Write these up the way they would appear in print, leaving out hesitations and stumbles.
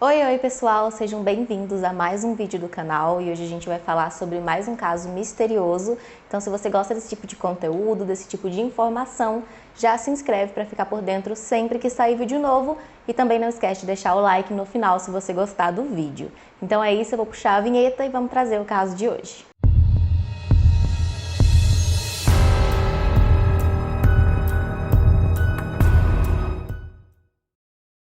Oi pessoal, sejam bem-vindos a mais um vídeo do canal e hoje a gente vai falar sobre mais um caso misterioso. Então se você gosta desse tipo de conteúdo, desse tipo de informação, já se inscreve para ficar por dentro sempre que sair vídeo novo e também não esquece de deixar o like no final se você gostar do vídeo. Então é isso, eu vou puxar a vinheta e vamos trazer o caso de hoje.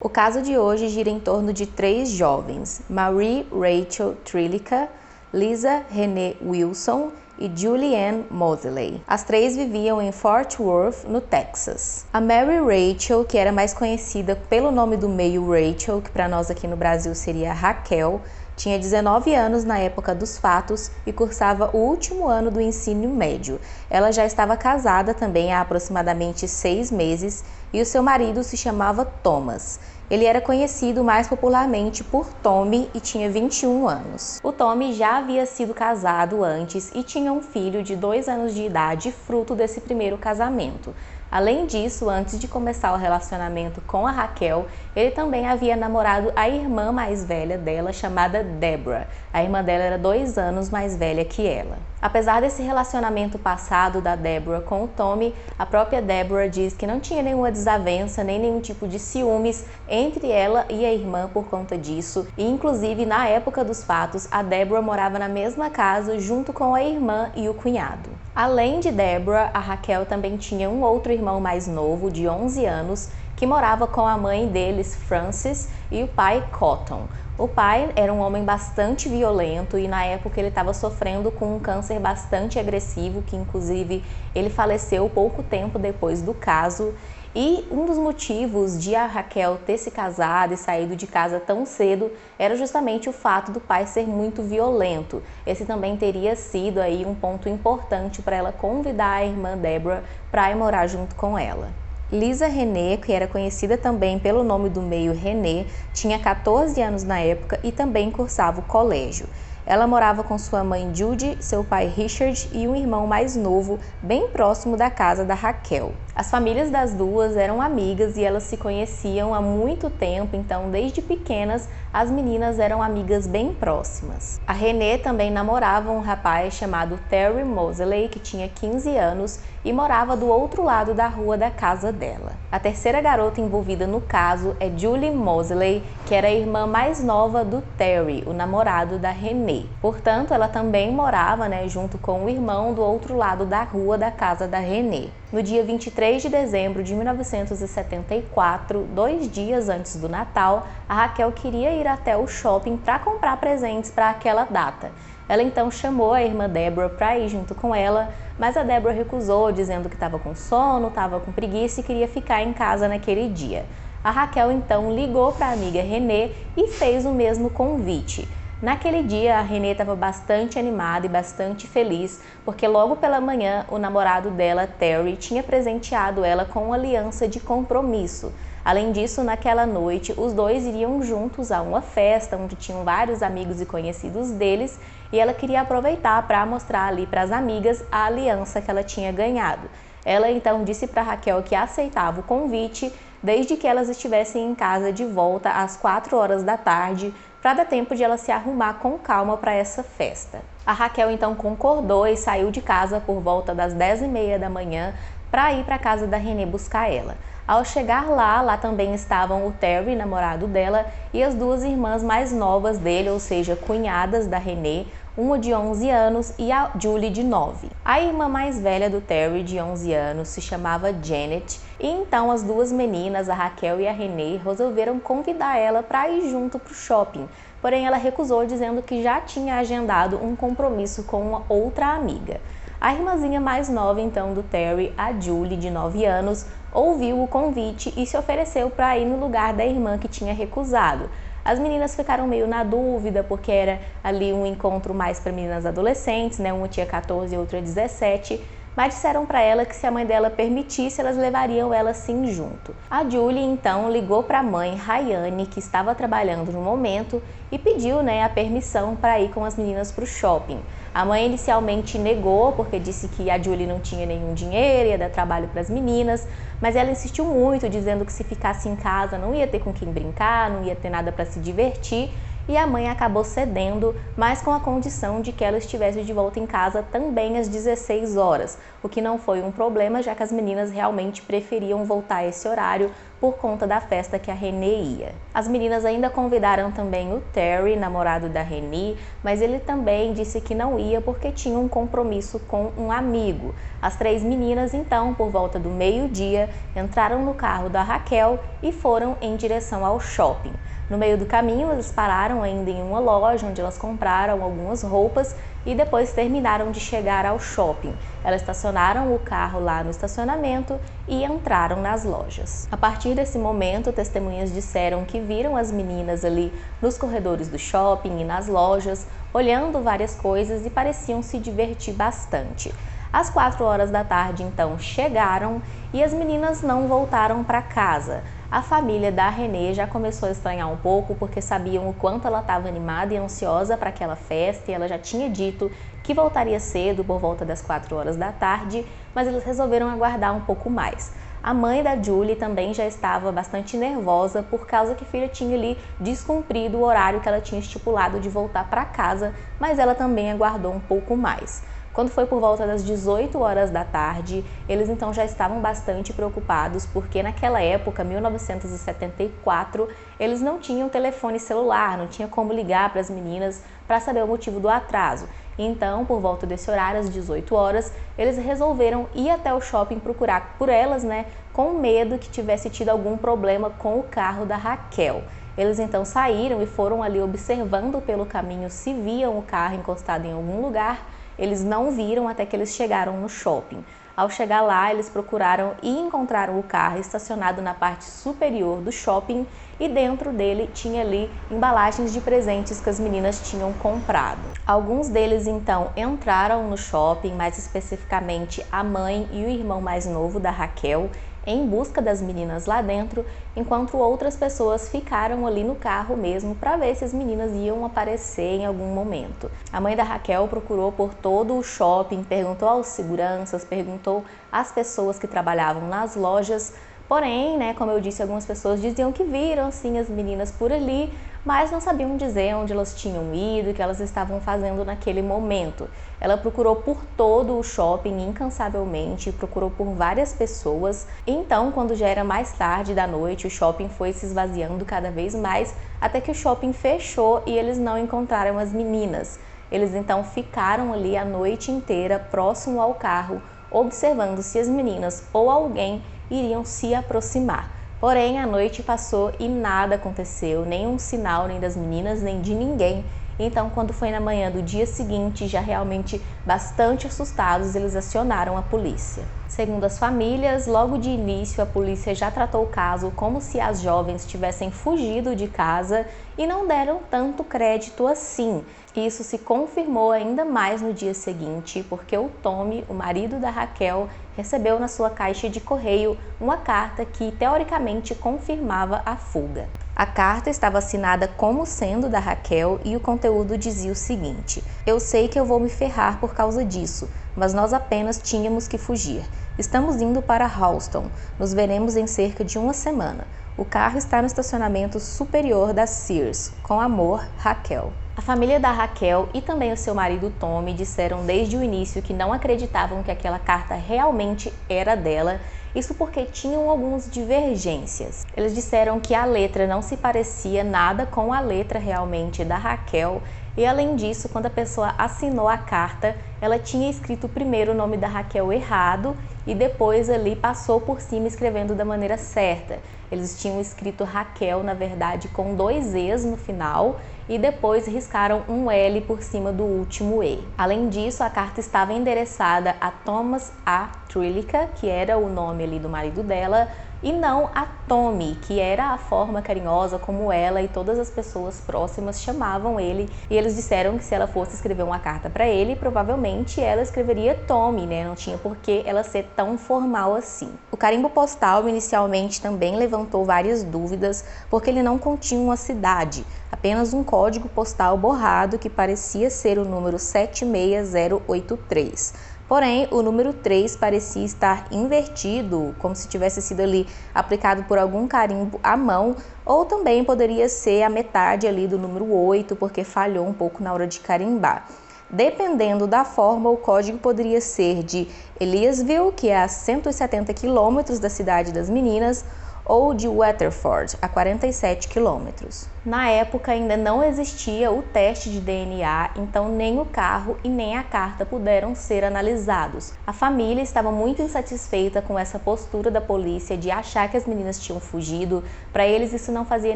O caso de hoje gira em torno de três jovens, Marie Rachel Trillica, Lisa Renee Wilson e Julianne Moseley. As três viviam em Fort Worth, no Texas. A Mary Rachel, que era mais conhecida pelo nome do meio Rachel, que para nós aqui no Brasil seria Raquel, tinha 19 anos na época dos fatos e cursava o último ano do ensino médio. Ela já estava casada também há aproximadamente 6 meses e o seu marido se chamava Thomas. Ele era conhecido mais popularmente por Tommy e tinha 21 anos. O Tommy já havia sido casado antes e tinha um filho de 2 anos de idade, fruto desse primeiro casamento. Além disso, antes de começar o relacionamento com a Raquel, ele também havia namorado a irmã mais velha dela, chamada Deborah. A irmã dela era 2 anos mais velha que ela. Apesar desse relacionamento passado da Deborah com o Tommy, a própria Deborah diz que não tinha nenhuma desavença, nem nenhum tipo de ciúmes entre ela e a irmã por conta disso. E inclusive, na época dos fatos, a Deborah morava na mesma casa junto com a irmã e o cunhado. Além de Deborah, a Raquel também tinha um outro irmão mais novo, de 11 anos, que morava com a mãe deles, Frances, e o pai, Cotton. O pai era um homem bastante violento e na época ele estava sofrendo com um câncer bastante agressivo, que inclusive ele faleceu pouco tempo depois do caso. E um dos motivos de a Raquel ter se casado e saído de casa tão cedo era justamente o fato do pai ser muito violento. Esse também teria sido aí um ponto importante para ela convidar a irmã Deborah para ir morar junto com ela. Lisa Renee, que era conhecida também pelo nome do meio Renee, tinha 14 anos na época e também cursava o colégio. Ela morava com sua mãe Judy, seu pai Richard e um irmão mais novo, bem próximo da casa da Raquel. As famílias das duas eram amigas e elas se conheciam há muito tempo, então desde pequenas as meninas eram amigas bem próximas. A Renee também namorava um rapaz chamado Terry Moseley, que tinha 15 anos e morava do outro lado da rua da casa dela. A terceira garota envolvida no caso é Julie Moseley, que era a irmã mais nova do Terry, o namorado da Renee. Portanto, ela também morava, junto com o irmão do outro lado da rua da casa da Renee. No dia 23 de dezembro de 1974, 2 dias antes do Natal, a Raquel queria ir até o shopping para comprar presentes para aquela data. Ela então chamou a irmã Deborah para ir junto com ela, mas a Deborah recusou, dizendo que estava com sono, estava com preguiça e queria ficar em casa naquele dia. A Raquel então ligou para a amiga Renee e fez o mesmo convite. Naquele dia, a Renee estava bastante animada e bastante feliz, porque logo pela manhã o namorado dela, Terry, tinha presenteado ela com uma aliança de compromisso. Além disso, naquela noite, os dois iriam juntos a uma festa onde tinham vários amigos e conhecidos deles e ela queria aproveitar para mostrar ali para as amigas a aliança que ela tinha ganhado. Ela então disse para Raquel que aceitava o convite desde que elas estivessem em casa de volta às 4 horas da tarde, para dar tempo de ela se arrumar com calma para essa festa. A Raquel então concordou e saiu de casa por volta das 10h30 da manhã para ir para a casa da Renee buscar ela. Ao chegar lá também estavam o Terry, namorado dela, e as duas irmãs mais novas dele, ou seja, cunhadas da Renee, uma de 11 anos e a Julie de 9. A irmã mais velha do Terry, de 11 anos, se chamava Janet, e então as duas meninas, a Raquel e a Renee, resolveram convidar ela para ir junto para o shopping. Porém, ela recusou, dizendo que já tinha agendado um compromisso com uma outra amiga. A irmãzinha mais nova, então, do Terry, a Julie, de 9 anos, ouviu o convite e se ofereceu para ir no lugar da irmã que tinha recusado. As meninas ficaram meio na dúvida, porque era ali um encontro mais para meninas adolescentes, uma tinha 14 e outra 17, mas disseram para ela que se a mãe dela permitisse, elas levariam ela sim junto. A Julie então ligou para a mãe, Rayane, que estava trabalhando no momento, e pediu, a permissão para ir com as meninas para o shopping. A mãe inicialmente negou, porque disse que a Julie não tinha nenhum dinheiro, ia dar trabalho para as meninas, mas ela insistiu muito, dizendo que se ficasse em casa não ia ter com quem brincar, não ia ter nada para se divertir, e a mãe acabou cedendo, mas com a condição de que ela estivesse de volta em casa também às 16 horas, o que não foi um problema, já que as meninas realmente preferiam voltar a esse horário por conta da festa que a Renée ia. As meninas ainda convidaram também o Terry, namorado da Renée, mas ele também disse que não ia porque tinha um compromisso com um amigo. As 3 meninas, então, por volta do meio-dia, entraram no carro da Raquel e foram em direção ao shopping. No meio do caminho, eles pararam ainda em uma loja onde elas compraram algumas roupas e depois terminaram de chegar ao shopping. Elas estacionaram o carro lá no estacionamento e entraram nas lojas. A partir desse momento, testemunhas disseram que viram as meninas ali nos corredores do shopping e nas lojas, olhando várias coisas e pareciam se divertir bastante. Às 4 horas da tarde, então, chegaram e as meninas não voltaram para casa. A família da Renée já começou a estranhar um pouco porque sabiam o quanto ela estava animada e ansiosa para aquela festa e ela já tinha dito que voltaria cedo por volta das 4 horas da tarde, mas eles resolveram aguardar um pouco mais. A mãe da Julie também já estava bastante nervosa por causa que a filha tinha ali descumprido o horário que ela tinha estipulado de voltar para casa, mas ela também aguardou um pouco mais. Quando foi por volta das 18 horas da tarde, eles então já estavam bastante preocupados porque naquela época, 1974, eles não tinham telefone celular, não tinha como ligar para as meninas para saber o motivo do atraso. Então, por volta desse horário, às 18 horas, eles resolveram ir até o shopping procurar por elas, com medo que tivesse tido algum problema com o carro da Raquel. Eles então saíram e foram ali observando pelo caminho se viam o carro encostado em algum lugar. Eles não viram até que eles chegaram no shopping. Ao chegar lá, eles procuraram e encontraram o carro estacionado na parte superior do shopping e dentro dele tinha ali embalagens de presentes que as meninas tinham comprado. Alguns deles então entraram no shopping, mais especificamente a mãe e o irmão mais novo da Raquel, em busca das meninas lá dentro, enquanto outras pessoas ficaram ali no carro mesmo para ver se as meninas iam aparecer em algum momento. A mãe da Raquel procurou por todo o shopping, perguntou aos seguranças, perguntou às pessoas que trabalhavam nas lojas, porém, como eu disse, algumas pessoas diziam que viram sim as meninas por ali, mas não sabiam dizer onde elas tinham ido e o que elas estavam fazendo naquele momento. Ela procurou por todo o shopping incansavelmente, procurou por várias pessoas. Então, quando já era mais tarde da noite, o shopping foi se esvaziando cada vez mais, até que o shopping fechou e eles não encontraram as meninas. Eles então ficaram ali a noite inteira próximo ao carro, observando se as meninas ou alguém iriam se aproximar. Porém, a noite passou e nada aconteceu, nenhum sinal nem das meninas, nem de ninguém. Então, quando foi na manhã do dia seguinte, já realmente bastante assustados, eles acionaram a polícia. Segundo as famílias, logo de início a polícia já tratou o caso como se as jovens tivessem fugido de casa e não deram tanto crédito assim. Isso se confirmou ainda mais no dia seguinte, porque o Tommy, o marido da Raquel, recebeu na sua caixa de correio uma carta que teoricamente confirmava a fuga. A carta estava assinada como sendo da Raquel e o conteúdo dizia o seguinte: "Eu sei que eu vou me ferrar por causa disso, mas nós apenas tínhamos que fugir. Estamos indo para Halston. Nos veremos em cerca de uma semana. O carro está no estacionamento superior da Sears. Com amor, Raquel." A família da Raquel e também o seu marido Tommy disseram desde o início que não acreditavam que aquela carta realmente era dela, isso porque tinham algumas divergências. Eles disseram que a letra não se parecia nada com a letra realmente da Raquel e, além disso, quando a pessoa assinou a carta, ela tinha escrito primeiro o nome da Raquel errado e depois ali passou por cima escrevendo da maneira certa. Eles tinham escrito Raquel, na verdade, com 2 E's no final e depois riscaram um L por cima do último E. Além disso, a carta estava endereçada a Thomas A. Trilica, que era o nome ali do marido dela, e não a Tommy, que era a forma carinhosa como ela e todas as pessoas próximas chamavam ele. E eles disseram que se ela fosse escrever uma carta para ele, provavelmente ela escreveria Tommy, né? Não tinha por que ela ser tão formal assim. O carimbo postal inicialmente também levantou várias dúvidas, porque ele não continha uma cidade, apenas um código postal borrado que parecia ser o número 76083. Porém, o número 3 parecia estar invertido, como se tivesse sido ali aplicado por algum carimbo à mão, ou também poderia ser a metade ali do número 8, porque falhou um pouco na hora de carimbar. Dependendo da forma, o código poderia ser de Eliasville, que é a 170 quilômetros da cidade das meninas, ou de Waterford, a 47 quilômetros. Na época ainda não existia o teste de DNA, então nem o carro e nem a carta puderam ser analisados. A família estava muito insatisfeita com essa postura da polícia de achar que as meninas tinham fugido. Para eles isso não fazia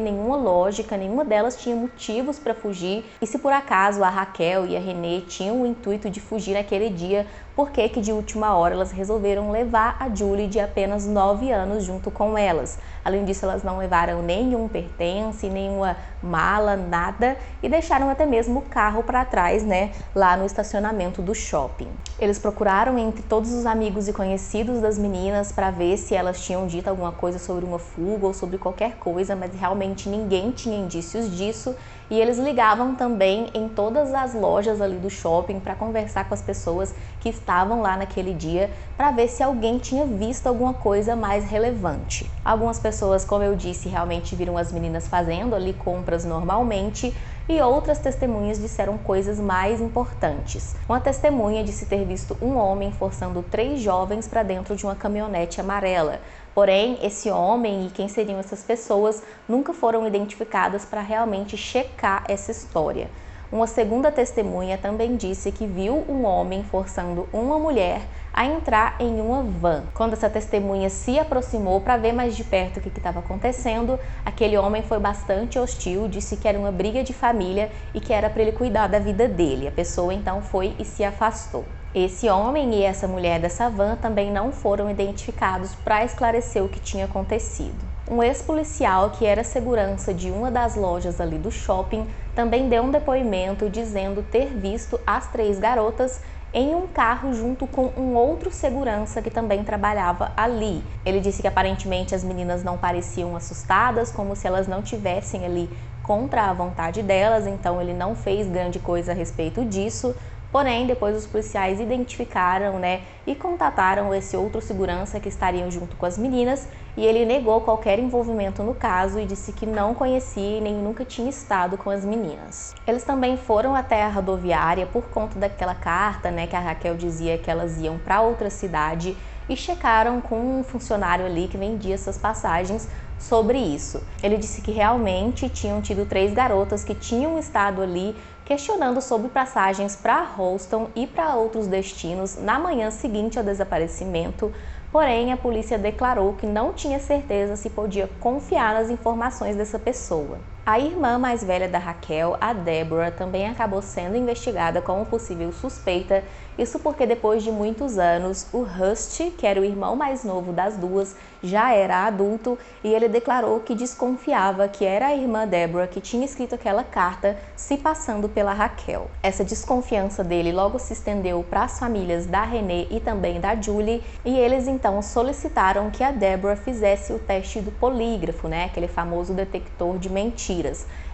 nenhuma lógica, nenhuma delas tinha motivos para fugir. E se por acaso a Raquel e a Renee tinham o intuito de fugir naquele dia, por que de última hora elas resolveram levar a Julie, de apenas 9 anos, junto com elas? Além disso, elas não levaram nenhum pertence, nenhuma mala, nada, e deixaram até mesmo o carro para trás, né, lá no estacionamento do shopping. Eles procuraram entre todos os amigos e conhecidos das meninas para ver se elas tinham dito alguma coisa sobre uma fuga ou sobre qualquer coisa, mas realmente ninguém tinha indícios disso. E eles ligavam também em todas as lojas ali do shopping para conversar com as pessoas que estavam lá naquele dia, para ver se alguém tinha visto alguma coisa mais relevante. Algumas pessoas, como eu disse, realmente viram as meninas fazendo ali compras normalmente, e outras testemunhas disseram coisas mais importantes. Uma testemunha disse ter visto um homem forçando 3 jovens para dentro de uma caminhonete amarela. Porém, esse homem e quem seriam essas pessoas nunca foram identificadas para realmente checar essa história. Uma segunda testemunha também disse que viu um homem forçando uma mulher a entrar em uma van. Quando essa testemunha se aproximou para ver mais de perto o que estava acontecendo, aquele homem foi bastante hostil, disse que era uma briga de família e que era para ele cuidar da vida dele. A pessoa então foi e se afastou. Esse homem e essa mulher dessa van também não foram identificados para esclarecer o que tinha acontecido. Um ex-policial que era segurança de uma das lojas ali do shopping também deu um depoimento dizendo ter visto as 3 garotas em um carro junto com um outro segurança que também trabalhava ali. Ele disse que aparentemente as meninas não pareciam assustadas, como se elas não tivessem ali contra a vontade delas, então ele não fez grande coisa a respeito disso. Porém, depois os policiais identificaram, e contataram esse outro segurança que estaria junto com as meninas, e ele negou qualquer envolvimento no caso e disse que não conhecia e nem nunca tinha estado com as meninas. Eles também foram até a rodoviária por conta daquela carta, que a Raquel dizia que elas iam para outra cidade, e checaram com um funcionário ali que vendia essas passagens sobre isso. Ele disse que realmente tinham tido 3 garotas que tinham estado ali questionando sobre passagens para Houston e para outros destinos na manhã seguinte ao desaparecimento, porém a polícia declarou que não tinha certeza se podia confiar nas informações dessa pessoa. A irmã mais velha da Raquel, a Deborah, também acabou sendo investigada como possível suspeita, isso porque depois de muitos anos, o Rusty, que era o irmão mais novo das duas, já era adulto e ele declarou que desconfiava que era a irmã Deborah que tinha escrito aquela carta se passando pela Raquel. Essa desconfiança dele logo se estendeu para as famílias da Renee e também da Julie, e eles então solicitaram que a Deborah fizesse o teste do polígrafo, aquele famoso detector de mentiras.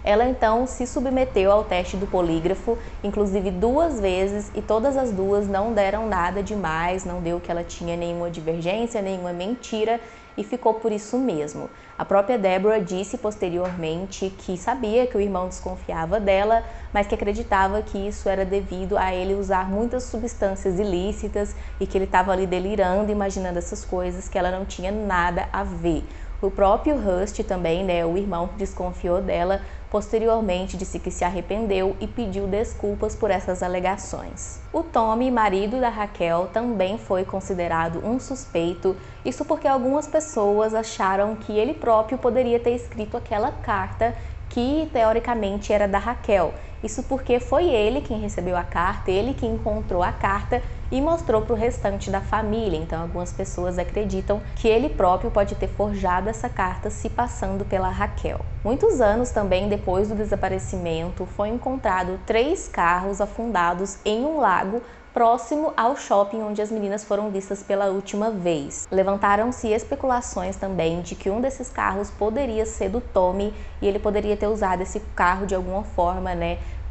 Ela então se submeteu ao teste do polígrafo, inclusive 2 vezes, e todas as 2 não deram nada demais, não deu que ela tinha nenhuma divergência, nenhuma mentira, e ficou por isso mesmo. A própria Deborah disse posteriormente que sabia que o irmão desconfiava dela, mas que acreditava que isso era devido a ele usar muitas substâncias ilícitas e que ele estava ali delirando, imaginando essas coisas, que ela não tinha nada a ver. O próprio Rusty também, o irmão que desconfiou dela, posteriormente disse que se arrependeu e pediu desculpas por essas alegações. O Tommy, marido da Raquel, também foi considerado um suspeito, isso porque algumas pessoas acharam que ele próprio poderia ter escrito aquela carta que teoricamente era da Raquel. Isso porque foi ele quem recebeu a carta, ele que encontrou a carta e mostrou para o restante da família. Então, algumas pessoas acreditam que ele próprio pode ter forjado essa carta se passando pela Raquel. Muitos anos também depois do desaparecimento, foi encontrado 3 carros afundados em um lago próximo ao shopping onde as meninas foram vistas pela última vez. Levantaram-se especulações também de que um desses carros poderia ser do Tommy e ele poderia ter usado esse carro de alguma forma,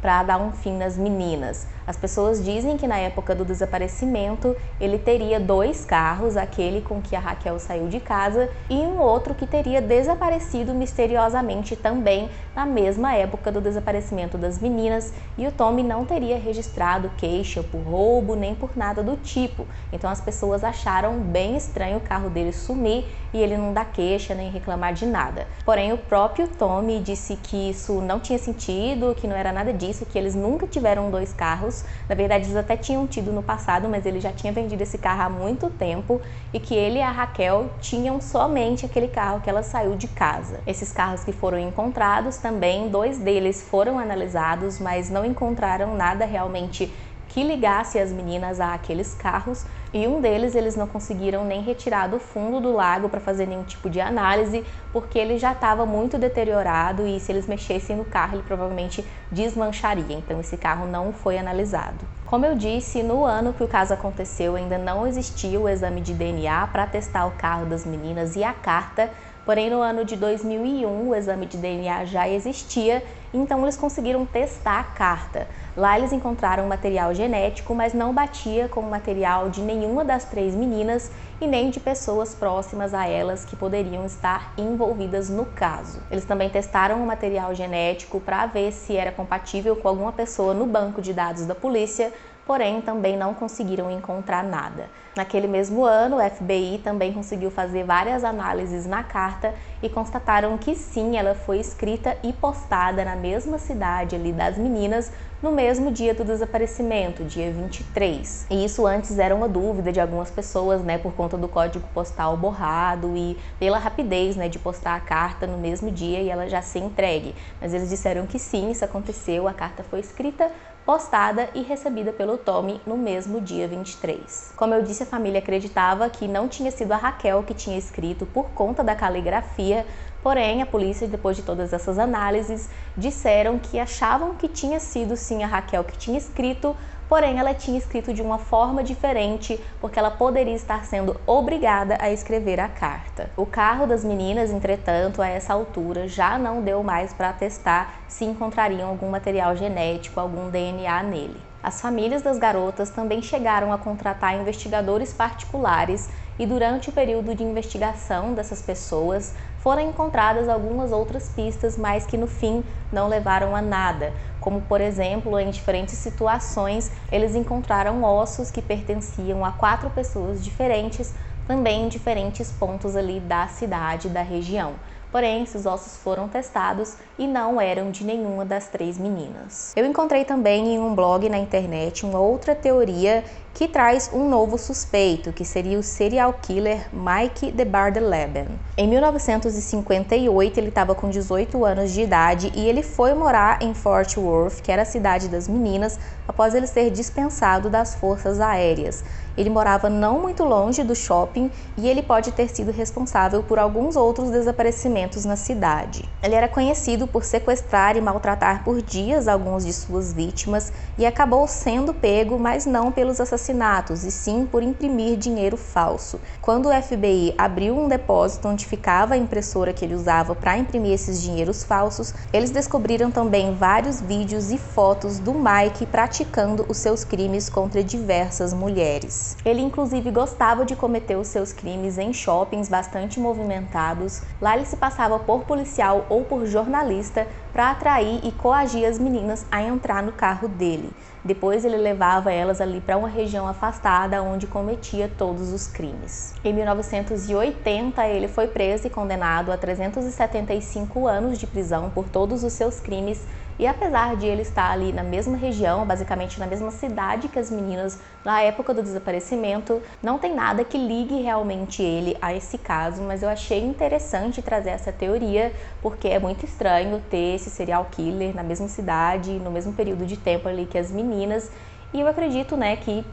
para dar um fim nas meninas. As pessoas dizem que na época do desaparecimento ele teria 2 carros, aquele com que a Raquel saiu de casa e um outro que teria desaparecido misteriosamente também na mesma época do desaparecimento das meninas, e o Tommy não teria registrado queixa por roubo nem por nada do tipo. Então as pessoas acharam bem estranho o carro dele sumir e ele não dar queixa nem reclamar de nada. Porém, o próprio Tommy disse que isso não tinha sentido, que não era nada disso, que eles nunca tiveram 2 carros. Na verdade, eles até tinham tido no passado, mas ele já tinha vendido esse carro há muito tempo e que ele e a Raquel tinham somente aquele carro que ela saiu de casa. Esses carros que foram encontrados também, 2 deles foram analisados, mas não encontraram nada realmente que ligasse as meninas a aqueles carros, e um deles eles não conseguiram nem retirar do fundo do lago para fazer nenhum tipo de análise, porque ele já estava muito deteriorado e se eles mexessem no carro ele provavelmente desmancharia, então esse carro não foi analisado. Como eu disse, no ano que o caso aconteceu ainda não existia o exame de DNA para testar o carro das meninas e a carta, porém no ano de 2001 o exame de DNA já existia, então eles conseguiram testar a carta. Lá eles encontraram material genético, mas não batia com o material de nenhuma das 3 meninas e nem de pessoas próximas a elas que poderiam estar envolvidas no caso. Eles também testaram o material genético para ver se era compatível com alguma pessoa no banco de dados da polícia, porém também não conseguiram encontrar nada. Naquele mesmo ano, o FBI também conseguiu fazer várias análises na carta e constataram que sim, ela foi escrita e postada na mesma cidade ali das meninas no mesmo dia do desaparecimento, dia 23. E isso antes era uma dúvida de algumas pessoas, por conta do código postal borrado e pela rapidez, de postar a carta no mesmo dia e ela já ser entregue. Mas eles disseram que sim, isso aconteceu, a carta foi escrita, postada e recebida pelo Tommy no mesmo dia 23. Como eu disse, a família acreditava que não tinha sido a Raquel que tinha escrito por conta da caligrafia, porém a polícia, depois de todas essas análises, disseram que achavam que tinha sido sim a Raquel que tinha escrito, porém ela tinha escrito de uma forma diferente, porque ela poderia estar sendo obrigada a escrever a carta. O carro das meninas, entretanto, a essa altura já não deu mais para testar se encontrariam algum material genético, algum DNA nele. As famílias das garotas também chegaram a contratar investigadores particulares e durante o período de investigação dessas pessoas foram encontradas algumas outras pistas, mas que no fim não levaram a nada, como por exemplo, em diferentes situações eles encontraram ossos que pertenciam a 4 pessoas diferentes, também em diferentes pontos ali da cidade, da região. Porém, esses ossos foram testados e não eram de nenhuma das 3 meninas. Eu encontrei também em um blog na internet uma outra teoria que traz um novo suspeito, que seria o serial killer Mike DeBardeleben. Em 1958, ele estava com 18 anos de idade e ele foi morar em Fort Worth, que era a cidade das meninas, após ele ser dispensado das forças aéreas. Ele morava não muito longe do shopping e ele pode ter sido responsável por alguns outros desaparecimentos na cidade. Ele era conhecido por sequestrar e maltratar por dias alguns de suas vítimas e acabou sendo pego, mas não pelos assassinatos, e sim por imprimir dinheiro falso. Quando o FBI abriu um depósito onde ficava a impressora que ele usava para imprimir esses dinheiros falsos, eles descobriram também vários vídeos e fotos do Mike praticando os seus crimes contra diversas mulheres. Ele inclusive gostava de cometer os seus crimes em shoppings bastante movimentados. Lá ele se passava por policial ou por jornalista para atrair e coagir as meninas a entrar no carro dele. Depois ele levava elas ali para uma região afastada onde cometia todos os crimes. Em 1980 ele foi preso e condenado a 375 anos de prisão por todos os seus crimes E apesar de ele estar ali na mesma região, basicamente na mesma cidade que as meninas na época do desaparecimento, não tem nada que ligue realmente ele a esse caso, mas eu achei interessante trazer essa teoria, porque é muito estranho ter esse serial killer na mesma cidade, no mesmo período de tempo ali que as meninas, e eu acredito, né, que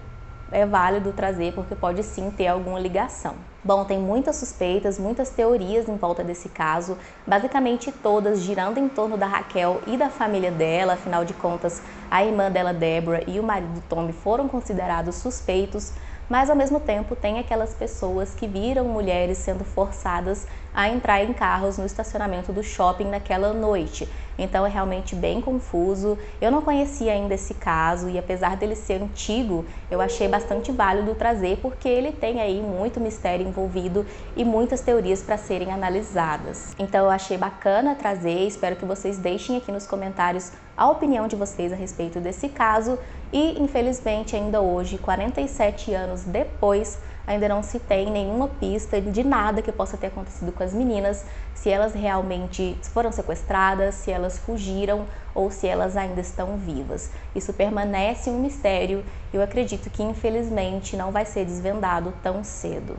é válido trazer porque pode sim ter alguma ligação. Bom, tem muitas suspeitas, muitas teorias em volta desse caso, basicamente todas girando em torno da Raquel e da família dela, afinal de contas, a irmã dela, Deborah, e o marido Tommy foram considerados suspeitos, mas ao mesmo tempo tem aquelas pessoas que viram mulheres sendo forçadas a entrar em carros no estacionamento do shopping naquela noite. Então é realmente bem confuso. Eu não conhecia ainda esse caso e apesar dele ser antigo, eu achei bastante válido trazer porque ele tem aí muito mistério envolvido e muitas teorias para serem analisadas. Então eu achei bacana trazer, espero que vocês deixem aqui nos comentários a opinião de vocês a respeito desse caso e infelizmente ainda hoje, 47 anos depois, ainda não se tem nenhuma pista de nada que possa ter acontecido com as meninas, se elas realmente foram sequestradas, se elas fugiram ou se elas ainda estão vivas. Isso permanece um mistério e eu acredito que infelizmente não vai ser desvendado tão cedo.